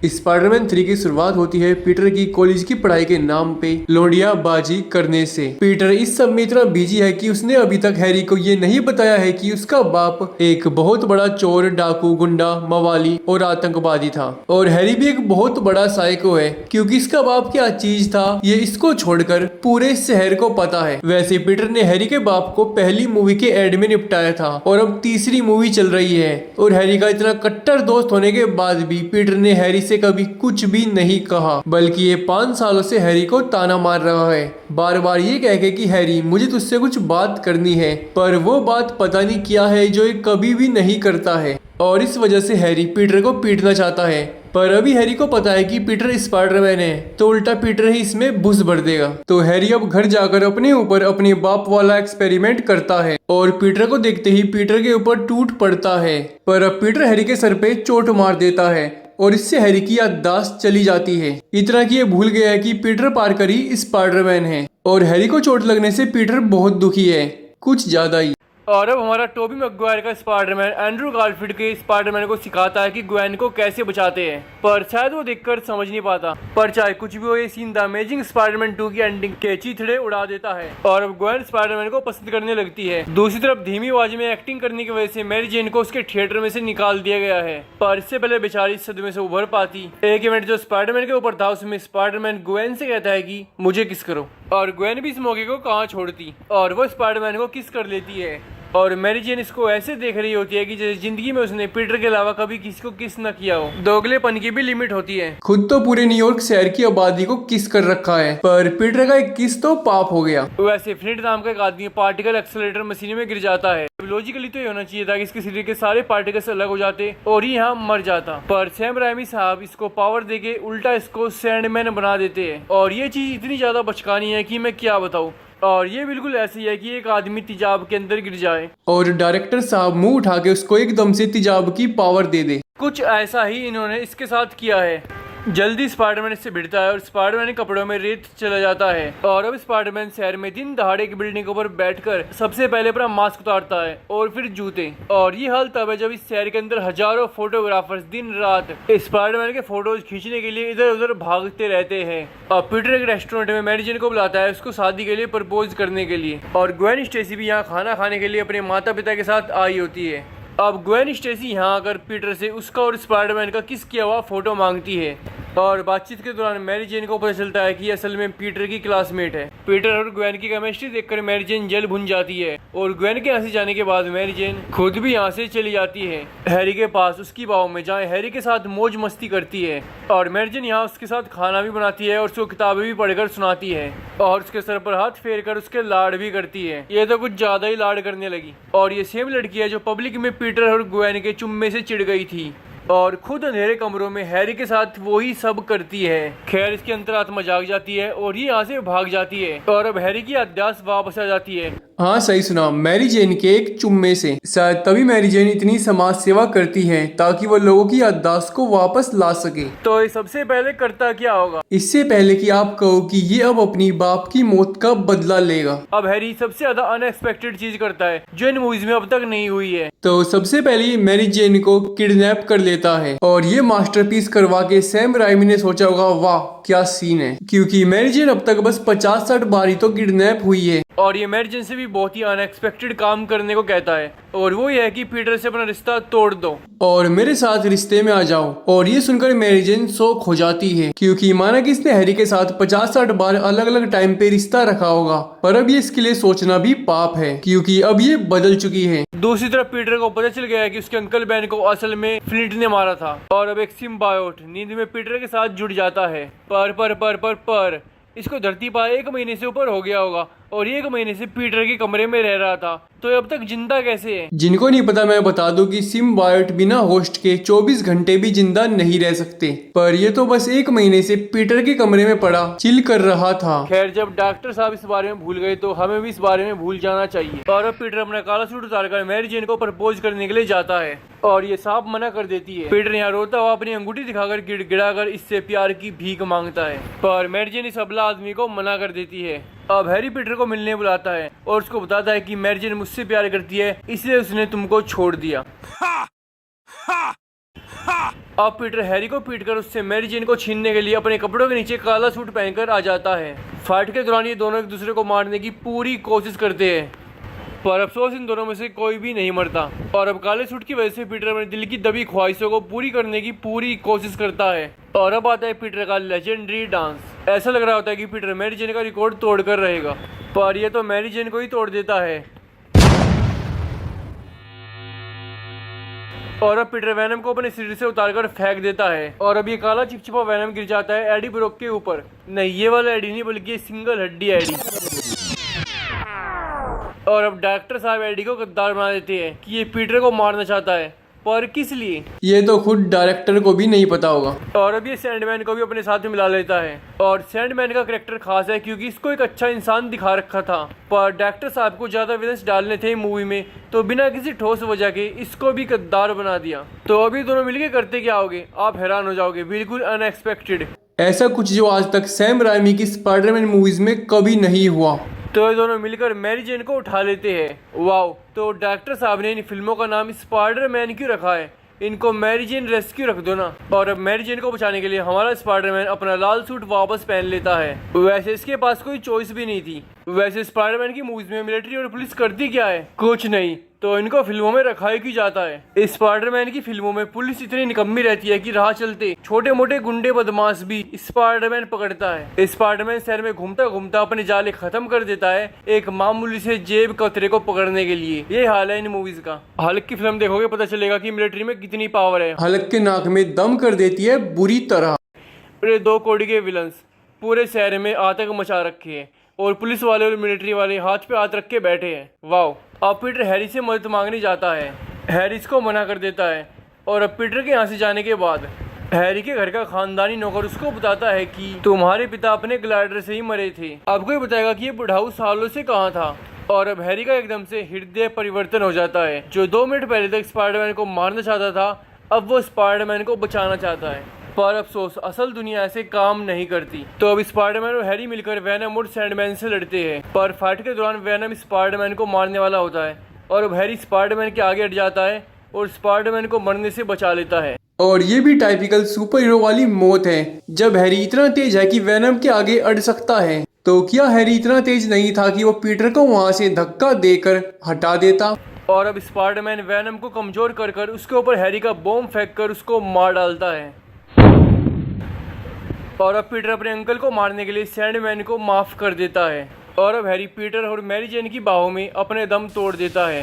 Spiderman 3 की शुरुआत होती है पीटर की कॉलेज की पढ़ाई के नाम पे लौंडियाबाजी करने से। पीटर इस सब में इतना बिजी है कि उसने अभी तक हैरी को ये नहीं बताया है कि उसका बाप एक बहुत बड़ा चोर, डाकू, गुंडा, मवाली और आतंकवादी था। और हैरी भी एक बहुत बड़ा साइको है क्योंकि इसका बाप क्या चीज था ये इसको छोड़कर पूरे शहर को पता है। वैसे पीटर ने हैरी के बाप को पहली मूवी के एंड में निपटाया था और अब तीसरी मूवी चल रही है और हैरी का इतना कट्टर दोस्त होने के बाद भी पीटर ने हैरी से कभी कुछ भी नहीं कहा, बल्कि ये 5 सालों से हैरी को ताना मार रहा है, बार बार ये कह के कि हैरी मुझे तुझसे कुछ बात करनी है, पर वो बात पता नहीं क्या है जो ये कभी भी नहीं करता है। और इस वजह से हैरी पीटर को पीटना चाहता है, पर अभी हैरी को पता है कि पीटर स्पाइडरमैन है तो उल्टा पीटर ही इसमें बुस भर देगा। तो हैरी अब घर जाकर अपने ऊपर अपने बाप वाला एक्सपेरिमेंट करता है और पीटर को देखते ही पीटर के ऊपर टूट पड़ता है, पर अब पीटर हैरी के सर पे चोट मार देता है और इससे हैरी की याददाश्त चली जाती है। इतना कि ये भूल गया है कि पीटर पार्कर ही स्पाइडरमैन है और हैरी को चोट लगने से पीटर बहुत दुखी है, कुछ ज्यादा ही। और अब हमारा टोबी मैguire का स्पाइडरमैन एंड्रू गारफील्ड के स्पाइडरमैन को सिखाता है कि ग्वेन को कैसे बचाते हैं, पर शायद वो देखकर समझ नहीं पाता। पर चाहे कुछ भी हो, ये सीन द अमेजिंग स्पाइडरमैन 2 की एंडिंग के चीथड़े उड़ा देता है और अब ग्वेन स्पाइडरमैन को पसंद करने लगती है। दूसरी तरफ धीमी आवाज में एक्टिंग करने की वजह से मैरी जेन को उसके थिएटर में से निकाल दिया गया है, पर इससे पहले बेचारी सदमे से उभर पाती। एक इवेंट जो स्पाइडरमैन के ऊपर था उसमें स्पाइडरमैन ग्वेन से कहता है कि मुझे किस करो, और ग्वेन भी इस मौके को कहाँ छोड़ती और वो स्पाइडरमैन को किस कर लेती है। और मैरी जेन इसको ऐसे देख रही होती है कि जैसे जिंदगी में उसने पीटर के अलावा कभी किसी को किस न किया हो। दोगलेपन की भी लिमिट होती है। खुद तो पूरे न्यूयॉर्क शहर की आबादी को किस कर रखा है, पर पीटर का एक किस तो पाप हो गया। वैसे फ्लिंट नाम का एक आदमी पार्टिकल एक्सेलरेटर मशीन में गिर जाता है। लॉजिकली तो ये होना चाहिए था कि इसके शरीर के सारे पार्टिकल्स अलग हो जाते और ये यहाँ मर जाता, पर सैम राइमी साहब इसको पावर देके उल्टा इसको सैंडमैन बना देते हैं। और ये चीज इतनी ज्यादा बचकानी है कि मैं क्या बताऊँ। और ये बिल्कुल ऐसी है कि एक आदमी तेजाब के अंदर गिर जाए और डायरेक्टर साहब मुंह उठा के उसको एकदम से तेजाब की पावर दे दे। कुछ ऐसा ही इन्होंने इसके साथ किया है। जल्दी स्पाइडरमैन इससे भिड़ता है और स्पाइडरमैन के कपड़ों में रेत चला जाता है और अब स्पाइडरमैन शहर में दिन दहाड़े की बिल्डिंग के ऊपर बैठकर सबसे पहले अपना मास्क उतारता है और फिर जूते। और ये हाल तब है जब इस शहर के अंदर हजारों फोटोग्राफर्स दिन रात स्पाइडरमैन के फोटोज खींचने के लिए इधर उधर भागते रहते हैं। अब पीटर एक रेस्टोरेंट में मैरी जेन को बुलाता है उसको शादी के लिए प्रपोज करने के लिए, और ग्वेन स्टेसी भी यहाँ खाना खाने के लिए अपने माता पिता के साथ आई होती है। अब ग्वेन स्टेसी यहाँ आकर पीटर से उसका और स्पाइडरमैन का किस किया हुआ फोटो मांगती है और बातचीत के दौरान मैरी जेन को पता चलता है कि असल में पीटर की क्लासमेट है। पीटर और ग्वेन की केमिस्ट्री देखकर मैरी जेन जल भुन जाती है और ग्वेन के यहाँ से जाने के बाद मैरी जेन खुद भी यहाँ से चली जाती है हैरी के पास उसकी बाहों में, जहाँ हैरी के साथ मौज मस्ती करती है। और मैरी जेन यहाँ उसके साथ खाना भी बनाती है और उसको किताबें भी पढ़कर सुनाती है और उसके सर पर हाथ फेर कर उसके लाड भी करती है। ये तो कुछ ज्यादा ही लाड करने लगी। और ये सेम लड़की है जो पब्लिक में पीटर और ग्वेन के चुम्मे से चिढ़ गई थी और खुद अंधेरे कमरों में हैरी के साथ वही सब करती है। खैर इसकी अंतरात्मा जाग जाती है और ये यहाँ से भाग जाती है और अब हैरी की याददाश्त वापस आ जाती है। हाँ सही सुना, मैरी जेन के एक चुम्मे से। शायद तभी मैरी जेन इतनी समाज सेवा करती है ताकि वो लोगों की याददाश्त को वापस ला सके। तो ये सबसे पहले करता क्या होगा? इससे पहले कि आप कहो कि ये अब अपनी बाप की मौत का बदला लेगा, अब हैरी सबसे ज्यादा अनएक्सपेक्टेड चीज करता है जो इन मूवीज में अब तक नहीं हुई है। तो सबसे पहले मैरी जेन को किडनैप कर लेता है और ये मास्टरपीस करवा के सैम राइमी ने सोचा होगा वाह क्या सीन है, क्योंकि मैरी जेन अब तक बस 50-60 बार ही तो किडनैप हुई है। और ये मैरी जेन से भी बहुत ही अनएक्सपेक्टेड काम करने को कहता है और वो ये है कि पीटर से अपना रिश्ता तोड़ दो और मेरे साथ रिश्ते में आ जाओ। और ये सुनकर मैरी जेन शॉक हो जाती है क्योंकि माना कि इसने हैरी के साथ 50-60 बार अलग अलग टाइम पे रिश्ता रखा होगा, पर अब ये इसके लिए सोचना भी पाप है क्योंकि अब ये बदल चुकी है। दूसरी तरफ पीटर को पता चल गया है कि उसके अंकल बहन को असल में फ्लिंट ने मारा था और अब एक सिम्बायोट नींद में पीटर के साथ जुड़ जाता है। पर इसको धरती पर 1 महीने से ऊपर हो गया होगा और 1 महीने से पीटर के कमरे में रह रहा था, तो अब तक जिंदा कैसे है? जिनको नहीं पता मैं बता दूं कि सिम्बायोट बिना होस्ट के 24 घंटे भी जिंदा नहीं रह सकते, पर ये तो बस 1 महीने से पीटर के कमरे में पड़ा चिल कर रहा था। खैर जब डॉक्टर साहब इस बारे में भूल गए तो हमें भी इस बारे में भूल जाना चाहिए। और अब पीटर अपना काला सूट उतारकर मैरी जेन को प्रपोज करने के लिए जाता है और ये साफ मना कर देती है। पीटर यहाँ रोता हुआ अपनी अंगूठी दिखाकर गिड़गिड़ाकर इससे प्यार की भीख मांगता है, पर मैरी जेन इस अबला आदमी को मना कर देती है। अब हैरी पीटर को मिलने बुलाता है और उसको बताता है कि मैरी जेन मुझसे प्यार करती है इसलिए उसने तुमको छोड़ दिया। अब पीटर हैरी को पीटकर उससे मैरी जेन को छीनने के लिए अपने कपड़ों के नीचे काला सूट पहनकर आ जाता है। फाइट के दौरान ये दोनों एक दूसरे को मारने की पूरी कोशिश करते हैं, पर अफसोस इन दोनों में से कोई भी नहीं मरता। और अब काले सूट की वजह से पीटर अपने दिल की दबी ख्वाहिशों को पूरी करने की पूरी कोशिश करता है। और अब आता है पीटर का लेजेंडरी डांस। ऐसा लग रहा होता है कि पीटर मैरी जेन का रिकॉर्ड तोड़ कर रहेगा, पर यह तो मैरी जेन को ही तोड़ देता है। और अब पीटर वैनम को अपने सिर से उतारकर फेंक देता है, और अब ये काला चिपचिपा वैनम गिर जाता है एडी ब्रोक के ऊपर। नहीं, ये वाला एडी नहीं, बल्कि ये सिंगल हड्डी एडी। और अब डॉक्टर साहब एडी को गद्दार बना देते हैं कि ये पीटर को मारना चाहता है, पर किस लिए ये तो खुद डायरेक्टर को भी नहीं पता होगा। और अब ये सैंडमैन को भी अपने साथ में मिला लेता है। और सैंडमैन का कैरेक्टर खास है क्योंकि इसको एक अच्छा इंसान दिखा रखा था, पर डॉक्टर साहब को ज्यादा विलेंस डालने थे मूवी में, तो बिना किसी ठोस वजह के इसको भी गद्दार बना दिया। तो अभी दोनों मिलके करते क्या होगे, आप हैरान हो जाओगे, बिल्कुल अनएक्सपेक्टेड। ऐसा कुछ जो आज तक सैम राइमी की स्पाइडरमैन मूवीज में कभी नहीं हुआ। तो ये दोनों मिलकर मैरी जेन को उठा लेते हैं। वाओ, तो डॉक्टर साहब ने इन फिल्मों का नाम स्पाइडरमैन क्यों रखा है? इनको मैरी जेन रेस्क्यू रख दो ना। और अब मैरी जेन को बचाने के लिए हमारा स्पाइडरमैन अपना लाल सूट वापस पहन लेता है। वैसे इसके पास कोई चॉइस भी नहीं थी। वैसे स्पाइडरमैन की मूवीज में मिलिट्री और पुलिस करती क्या है? कुछ नहीं, तो इनको फिल्मों में रखा ही क्यों जाता है? स्पाइडरमैन की फिल्मों में पुलिस इतनी निकम्मी रहती है कि राह चलते छोटे मोटे गुंडे बदमाश भी स्पाइडरमैन पकड़ता है। स्पाइडरमैन शहर में घूमता घूमता अपने जाले खत्म कर देता है एक मामूली से जेब कतरे को पकड़ने के लिए। ये हाल है इन मूवीज का। हल्क की फिल्म देखोगे पता चलेगा कि मिलिट्री में कितनी पावर है। हल्क के नाक में दम कर देती है बुरी तरह। अरे 2 कौड़ी के विलन्स पूरे शहर में आतंक मचा रखे हैं, और पुलिस वाले और मिलिट्री वाले हाथ पे हाथ रख के बैठे हैं। वाओ। अब पीटर हैरी से मदद मांगने जाता है। हैरी इसको मना कर देता है, और अब पीटर के यहाँ से जाने के बाद हैरी के घर का खानदानी नौकर उसको बताता है कि तुम्हारे पिता अपने ग्लाइडर से ही मरे थे। अब कोई बताएगा कि ये बुढ़ाऊ सालों से कहाँ था। और अब हैरी का एकदम से हृदय परिवर्तन हो जाता है। जो 2 मिनट पहले तक स्पाइडरमैन को मारना चाहता था, अब वो स्पाइडरमैन को बचाना चाहता है। पर अफसोस असल दुनिया ऐसे काम नहीं करती। तो अब स्पाइडरमैन और हैरी मिलकर वैनम और सैंडमैन से लड़ते हैं, पर फाइट के दौरान वैनम स्पाइडरमैन को मारने वाला होता है, और अब हैरी स्पाइडरमैन के आगे हट जाता है और स्पाइडरमैन को मरने से बचा लेता है। और ये भी टाइपिकल सुपर हीरो वाली मौत है, जब हैरी इतना तेज है कि वैनम के आगे अड़ सकता है। तो क्या हैरी इतना तेज नहीं था कि वो पीटर को वहां से धक्का देकर हटा देता? और अब स्पाइडरमैन वैनम को कमजोर कर कर उसके ऊपर हैरी का बॉम्ब फेंक कर उसको मार डालता है। और अब पीटर अपने अंकल को मारने के लिए सैंडमैन को माफ कर देता है, और अब हैरी पीटर और मैरी जेन की बाहों में अपने दम तोड़ देता है।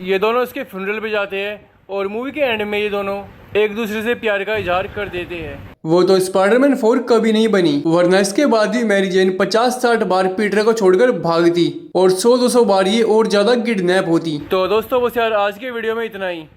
ये दोनों इसके फ्यूनरल पे जाते हैं, और मूवी के एंड में ये दोनों एक दूसरे से प्यार का इजहार कर देते हैं। वो तो स्पाइडरमैन 4 कभी नहीं बनी, वरना इसके बाद भी मैरी जेन 50-60 बार पीटर को छोड़कर भागती, और 100-200 बार ये और ज्यादा किडनैप होती। तो दोस्तों बस यार आज के वीडियो में इतना ही।